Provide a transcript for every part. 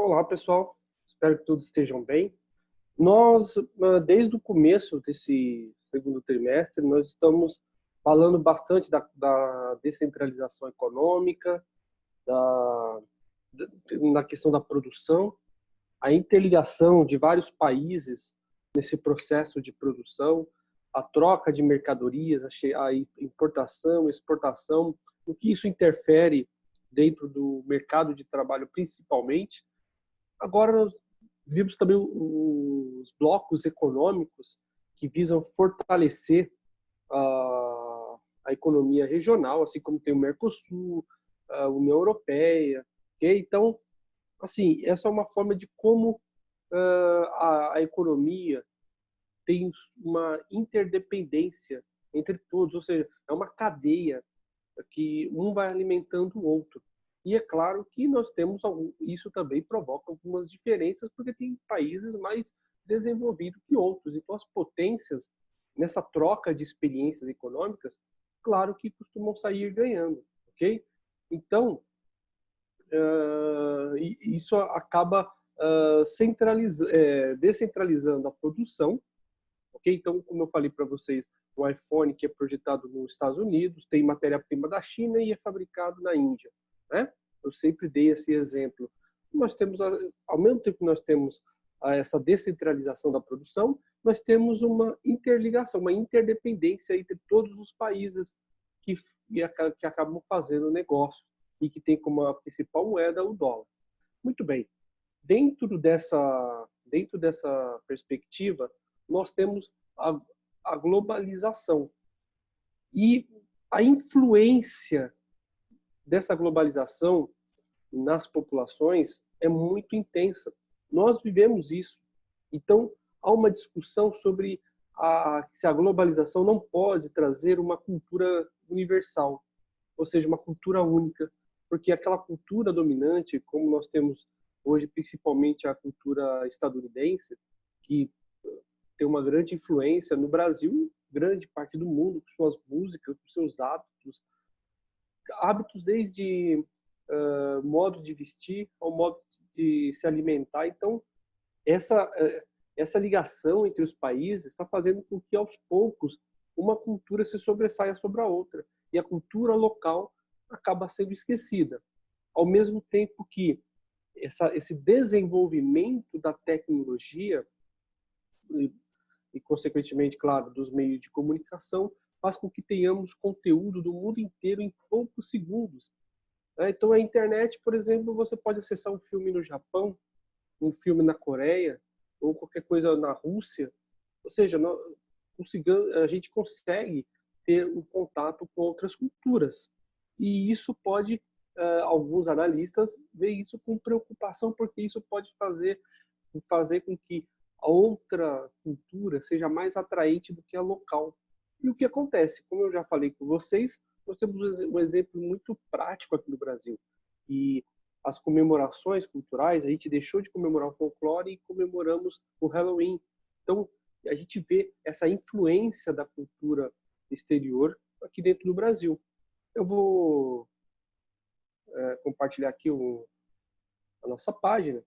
Olá, pessoal. Espero que todos estejam bem. Nós, desde o começo desse segundo trimestre, nós estamos falando bastante da descentralização econômica, da, na questão da produção, a interligação de vários países nesse processo de produção, a troca de mercadorias, a importação, exportação, o que isso interfere dentro do mercado de trabalho principalmente. Agora nós vimos também os blocos econômicos que visam fortalecer a economia regional, assim como tem o Mercosul, a União Europeia. Okay? Então, assim, essa é uma forma de como a economia tem uma interdependência entre todos, ou seja, é uma cadeia que um vai alimentando o outro. E é claro que nós temos isso também provoca algumas diferenças, porque tem países mais desenvolvidos que outros. Então, as potências, nessa troca de experiências econômicas, claro que costumam sair ganhando, ok? Então, isso acaba descentralizando a produção, ok? Então, como eu falei para vocês, o iPhone que é projetado nos Estados Unidos tem matéria-prima da China e é fabricado na Índia, né? Eu sempre dei esse exemplo. Nós temos, ao mesmo tempo que nós temos essa descentralização da produção, nós temos uma interligação, uma interdependência entre todos os países que acabam fazendo negócio e que tem como a principal moeda o dólar. Muito bem. Dentro dessa perspectiva, nós temos a globalização. E a influência dessa globalização nas populações é muito intensa. Nós vivemos isso. Então, há uma discussão sobre se a globalização não pode trazer uma cultura universal, ou seja, uma cultura única, porque aquela cultura dominante, como nós temos hoje, principalmente a cultura estadunidense, que tem uma grande influência no Brasil, grande parte do mundo, com suas músicas, com seus hábitos desde modo de vestir ao modo de se alimentar. Então, essa ligação entre os países está fazendo com que, aos poucos, uma cultura se sobressaia sobre a outra. E a cultura local acaba sendo esquecida. Ao mesmo tempo que esse desenvolvimento da tecnologia e, consequentemente, claro, dos meios de comunicação, faz com que tenhamos conteúdo do mundo inteiro em poucos segundos. Então, a internet, por exemplo, você pode acessar um filme no Japão, um filme na Coreia, ou qualquer coisa na Rússia. Ou seja, a gente consegue ter um contato com outras culturas. E isso pode, alguns analistas veem isso com preocupação, porque isso pode fazer com que a outra cultura seja mais atraente do que a local. E o que acontece? Como eu já falei com vocês, nós temos um exemplo muito prático aqui no Brasil. E as comemorações culturais, a gente deixou de comemorar o folclore e comemoramos o Halloween. Então, a gente vê essa influência da cultura exterior aqui dentro do Brasil. Eu vou compartilhar aqui a nossa página,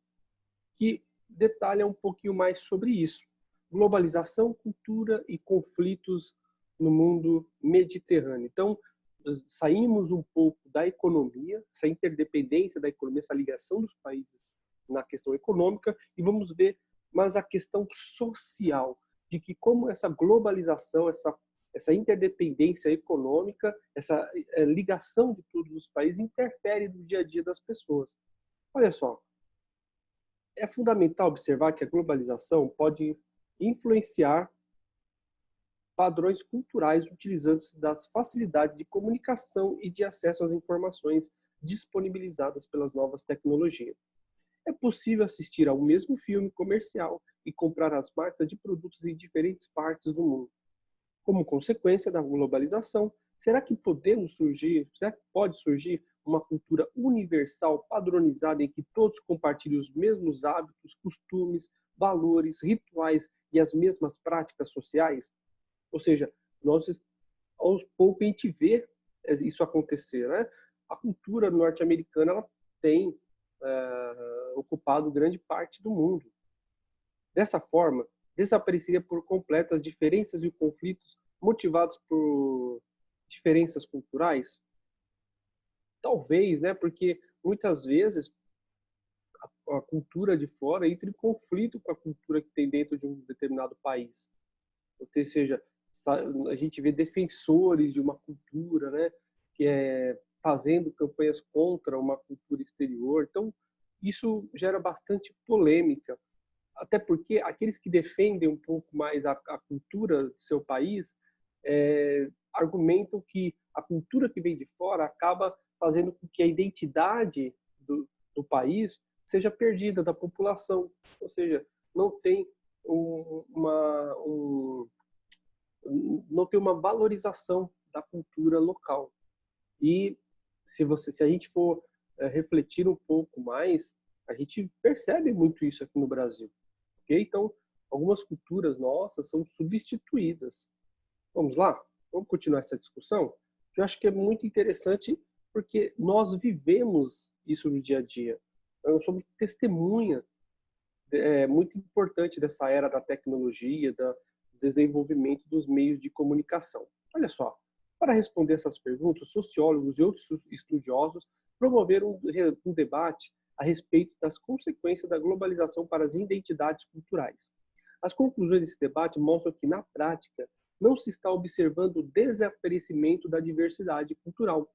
que detalha um pouquinho mais sobre isso. Globalização, cultura e conflitos no mundo mediterrâneo. Então, saímos um pouco da economia, essa interdependência da economia, essa ligação dos países na questão econômica, e vamos ver mais a questão social, de que como essa globalização, essa interdependência econômica, essa ligação de todos os países interfere no dia a dia das pessoas. Olha só, é fundamental observar que a globalização pode influenciar padrões culturais utilizando-se das facilidades de comunicação e de acesso às informações disponibilizadas pelas novas tecnologias. É possível assistir ao mesmo filme comercial e comprar as marcas de produtos em diferentes partes do mundo. Como consequência da globalização, será que pode surgir uma cultura universal padronizada em que todos compartilhem os mesmos hábitos, costumes, valores, rituais e as mesmas práticas sociais? Ou seja, aos poucos a gente vê isso acontecer, né? A cultura norte-americana ela tem ocupado grande parte do mundo. Dessa forma, desapareceria por completo as diferenças e os conflitos motivados por diferenças culturais? Talvez, né? Porque muitas vezes a cultura de fora entra em conflito com a cultura que tem dentro de um determinado país. Ou seja, a gente vê defensores de uma cultura, né, que é fazendo campanhas contra uma cultura exterior. Então, isso gera bastante polêmica, até porque aqueles que defendem um pouco mais a cultura do seu país argumentam que a cultura que vem de fora acaba fazendo com que a identidade do país seja perdida da população, ou seja, não tem não tem uma valorização da cultura local. E se a gente for refletir um pouco mais, a gente percebe muito isso aqui no Brasil. Okay? Então, algumas culturas nossas são substituídas. Vamos lá? Vamos continuar essa discussão? Eu acho que é muito interessante porque nós vivemos isso no dia a dia. Nós somos testemunha muito importante dessa era da tecnologia, do desenvolvimento dos meios de comunicação. Olha só, para responder essas perguntas, sociólogos e outros estudiosos promoveram um debate a respeito das consequências da globalização para as identidades culturais. As conclusões desse debate mostram que, na prática, não se está observando o desaparecimento da diversidade cultural.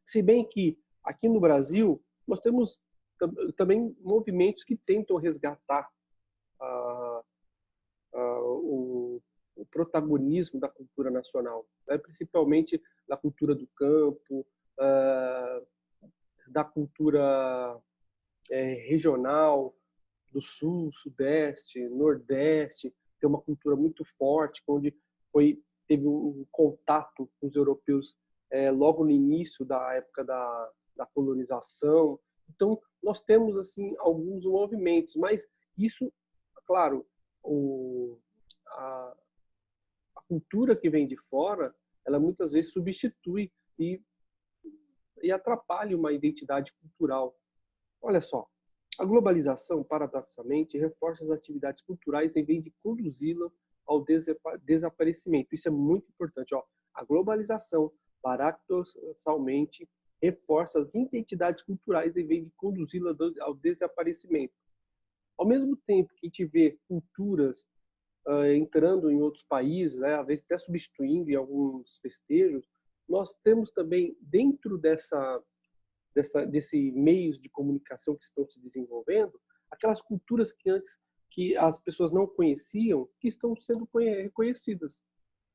Se bem que, aqui no Brasil, nós temos também movimentos que tentam resgatar o protagonismo da cultura nacional, né? Principalmente da cultura do campo, da cultura regional, do sul, sudeste, nordeste, tem uma cultura muito forte, onde teve um contato com os europeus logo no início da época da colonização. Então, nós temos assim alguns movimentos, mas isso, claro, a cultura que vem de fora, ela muitas vezes substitui e atrapalha uma identidade cultural. Olha só, a globalização, paradoxalmente, reforça as atividades culturais em vez de conduzi-la ao desaparecimento. Isso é muito importante. Ó. A globalização, paradoxalmente, reforça as identidades culturais em vez de conduzi-la ao desaparecimento. Ao mesmo tempo que a gente vê culturas entrando em outros países, né, às vezes até substituindo em alguns festejos, nós temos também, dentro desse meios de comunicação que estão se desenvolvendo, aquelas culturas que as pessoas não conheciam, que estão sendo reconhecidas.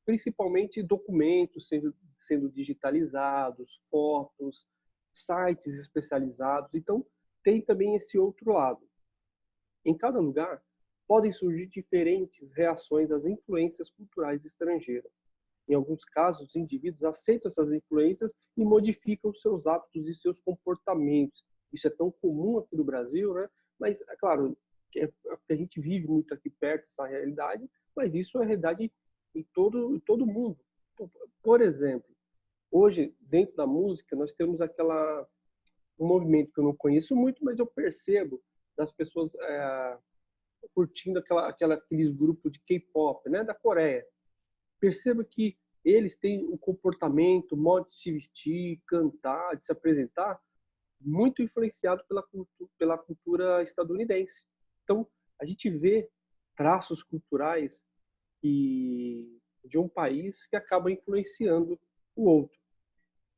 Principalmente documentos sendo digitalizados, fotos, sites especializados. Então, tem também esse outro lado. Em cada lugar, podem surgir diferentes reações às influências culturais estrangeiras. Em alguns casos, os indivíduos aceitam essas influências e modificam seus hábitos e seus comportamentos. Isso é tão comum aqui no Brasil, né? Mas, é claro, a gente vive muito aqui perto dessa realidade, mas isso é a realidade em todo mundo. Por exemplo, hoje, dentro da música, nós temos um movimento que eu não conheço muito, mas eu percebo das pessoas curtindo aqueles grupos de K-pop, né, da Coreia. Perceba que eles têm um comportamento, modo de se vestir, cantar, de se apresentar, muito influenciado pela cultura estadunidense. Então, a gente vê traços culturais de um país que acaba influenciando o outro.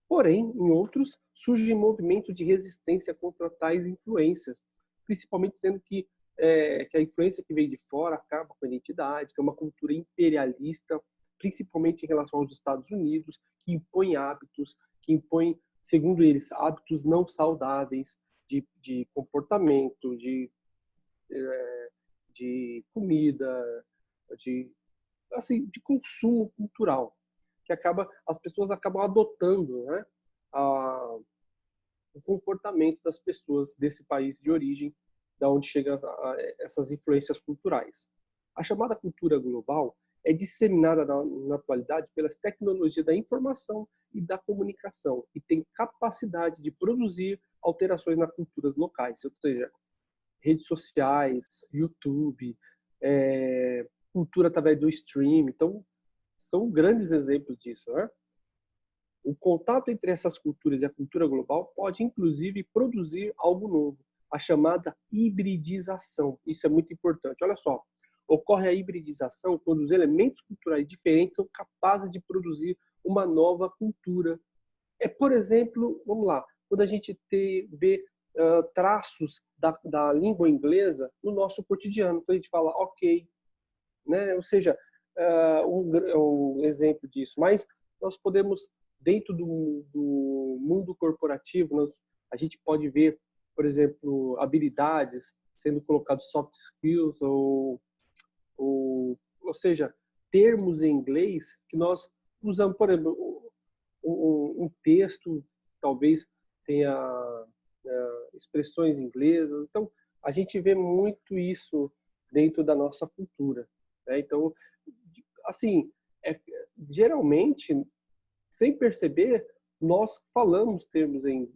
Porém, em outros, surge movimento de resistência contra tais influências, principalmente sendo que a influência que vem de fora acaba com a identidade, que é uma cultura imperialista, principalmente em relação aos Estados Unidos, que impõe hábitos, que impõe, segundo eles, hábitos não saudáveis de comportamento, de comida, de consumo cultural, que as pessoas acabam adotando, né, o comportamento das pessoas desse país de origem, da onde chegam essas influências culturais. A chamada cultura global é disseminada na atualidade pelas tecnologias da informação e da comunicação e tem capacidade de produzir alterações nas culturas locais, ou seja, redes sociais, YouTube, cultura através do stream. Então, são grandes exemplos disso, né? O contato entre essas culturas e a cultura global pode, inclusive, produzir algo novo, a chamada hibridização. Isso é muito importante. Olha só, ocorre a hibridização quando os elementos culturais diferentes são capazes de produzir uma nova cultura. Por exemplo, vamos lá, quando a gente vê traços da língua inglesa no nosso cotidiano. Então a gente fala ok, né? Ou seja, um exemplo disso. Mas nós podemos, dentro do mundo corporativo, a gente pode ver, por exemplo, habilidades sendo colocados soft skills ou seja, termos em inglês que nós usamos, por exemplo, um texto talvez tenha expressões inglesas. Então, a gente vê muito isso dentro da nossa cultura, né? Então, assim, geralmente, sem perceber, nós falamos termos em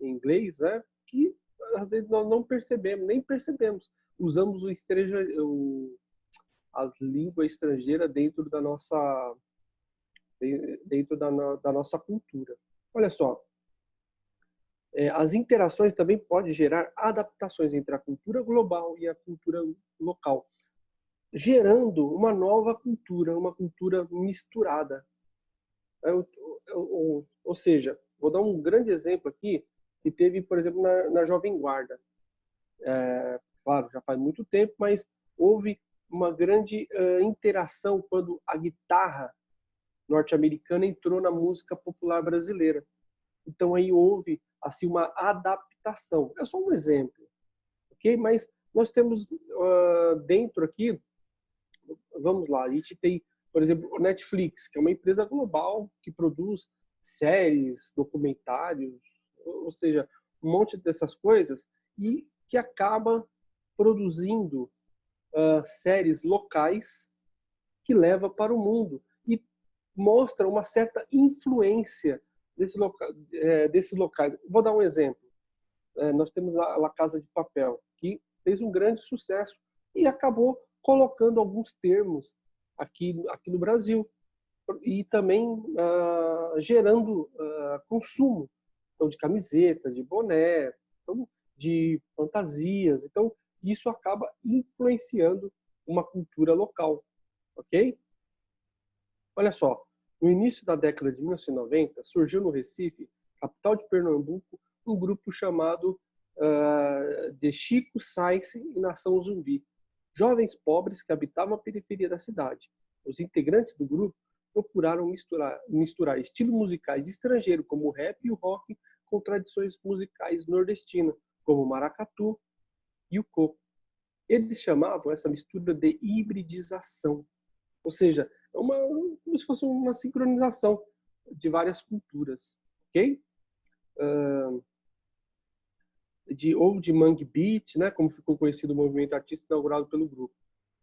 inglês, né? Que às vezes nós não percebemos, nem percebemos. Usamos as línguas estrangeiras dentro da nossa cultura. Olha só, as interações também podem gerar adaptações entre a cultura global e a cultura local, gerando uma nova cultura, uma cultura misturada. Ou seja, vou dar um grande exemplo aqui, que teve, por exemplo, na Jovem Guarda. Claro, já faz muito tempo, mas houve uma grande interação quando a guitarra norte-americana entrou na música popular brasileira. Então aí houve assim uma adaptação. É só um exemplo, ok? Mas nós temos dentro aqui, vamos lá, a gente tem, por exemplo, o Netflix, que é uma empresa global que produz séries, documentários, ou seja, um monte dessas coisas, e que acaba produzindo séries locais que leva para o mundo e mostra uma certa influência desses locais. Vou dar um exemplo. Nós temos a La Casa de Papel, que fez um grande sucesso e acabou colocando alguns termos aqui no Brasil e também gerando consumo, então, de camiseta, de boné, então, de fantasias. Então, isso acaba influenciando uma cultura local, ok? Olha só, no início da década de 1990, surgiu no Recife, capital de Pernambuco, um grupo chamado de Chico Science e Nação Zumbi, jovens pobres que habitavam a periferia da cidade. Os integrantes do grupo procuraram misturar estilos musicais estrangeiros, como o rap e o rock, com tradições musicais nordestinas, como o maracatu e o coco. Eles chamavam essa mistura de hibridização, ou seja, como se fosse uma sincronização de várias culturas, ok? Ou de Mangue Beat, né, como ficou conhecido o movimento artístico inaugurado pelo grupo.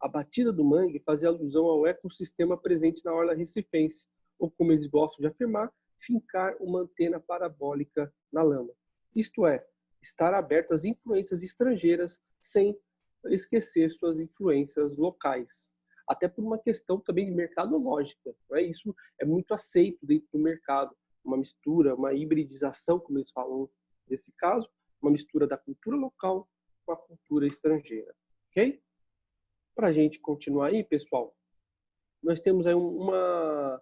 A batida do mangue fazia alusão ao ecossistema presente na orla recifense, ou como eles gostam de afirmar, fincar uma antena parabólica na lama. Isto é, estar aberto às influências estrangeiras sem esquecer suas influências locais. Até por uma questão também mercadológica. Né? Isso é muito aceito dentro do mercado. Uma mistura, uma hibridização, como eles falam nesse caso, uma mistura da cultura local com a cultura estrangeira. Ok? Para a gente continuar aí, pessoal, nós temos aí uma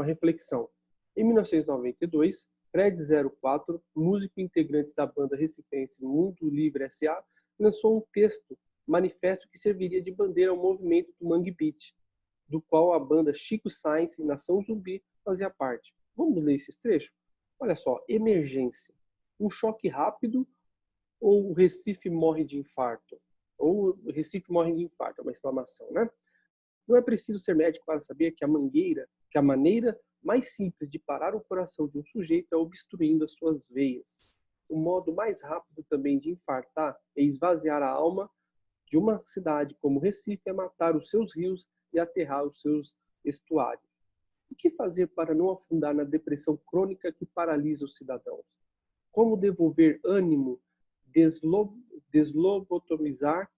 reflexão. Em 1992, Fred 04, músico e integrante da banda recifense Mundo Livre S.A., lançou um texto, manifesto que serviria de bandeira ao movimento do Mangue Beat, do qual a banda Chico Science e Nação Zumbi fazia parte. Vamos ler esses trechos? Olha só, emergência. Um choque rápido ou o Recife morre de infarto? Ou o Recife morre de infarto, é uma exclamação, né? Não é preciso ser médico para saber que a maneira mais simples de parar o coração de um sujeito é obstruindo as suas veias. O modo mais rápido também de infartar e esvaziar a alma de uma cidade como Recife é matar os seus rios e aterrar os seus estuários. O que fazer para não afundar na depressão crônica que paralisa os cidadãos? Como devolver ânimo deslo, deslobotomizar,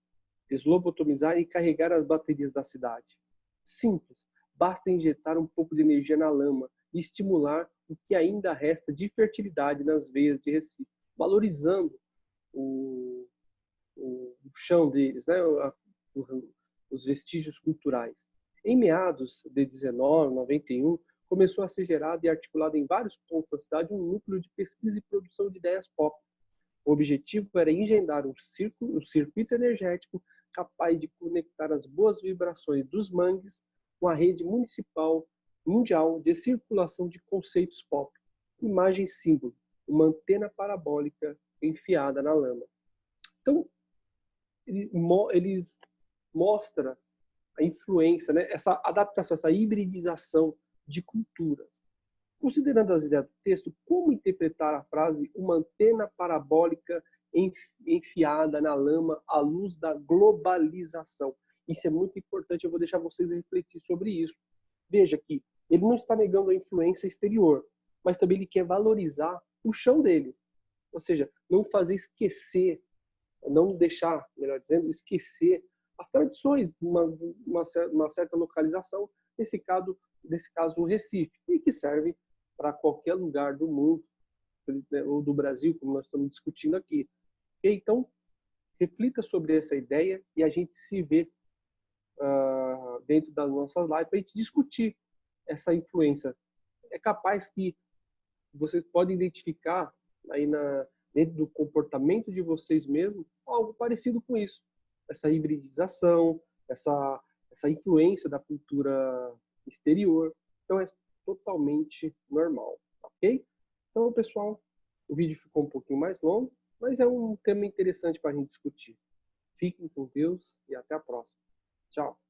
deslobotomizar e carregar as baterias da cidade. Simples, basta injetar um pouco de energia na lama e estimular o que ainda resta de fertilidade nas veias de Recife, valorizando o chão deles, né? Os vestígios culturais. Em meados de 1991, começou a ser gerado e articulado em vários pontos da cidade um núcleo de pesquisa e produção de ideias pop. O objetivo era engendrar um circuito energético capaz de conectar as boas vibrações dos mangues com a rede municipal mundial de circulação de conceitos pop. Imagem símbolo, uma antena parabólica enfiada na lama. Então, eles mostram a influência, né? Essa adaptação, essa hibridização de culturas. Considerando as ideias do texto, como interpretar a frase uma antena parabólica enfiada na lama à luz da globalização? Isso é muito importante, eu vou deixar vocês refletir sobre isso. Veja que ele não está negando a influência exterior, mas também ele quer valorizar o chão dele. Ou seja, não fazer esquecer, não deixar, melhor dizendo, esquecer as tradições de uma certa localização, nesse caso o Recife, e que serve para qualquer lugar do mundo, ou do Brasil, como nós estamos discutindo aqui. Então, reflita sobre essa ideia e a gente se vê dentro das nossas lives para a gente discutir essa influência. É capaz que vocês podem identificar aí dentro do comportamento de vocês mesmos algo parecido com isso. Essa hibridização, essa influência da cultura exterior. Então, é totalmente normal, ok? Então, pessoal, o vídeo ficou um pouquinho mais longo, mas é um tema interessante para a gente discutir. Fiquem com Deus e até a próxima. Tchau!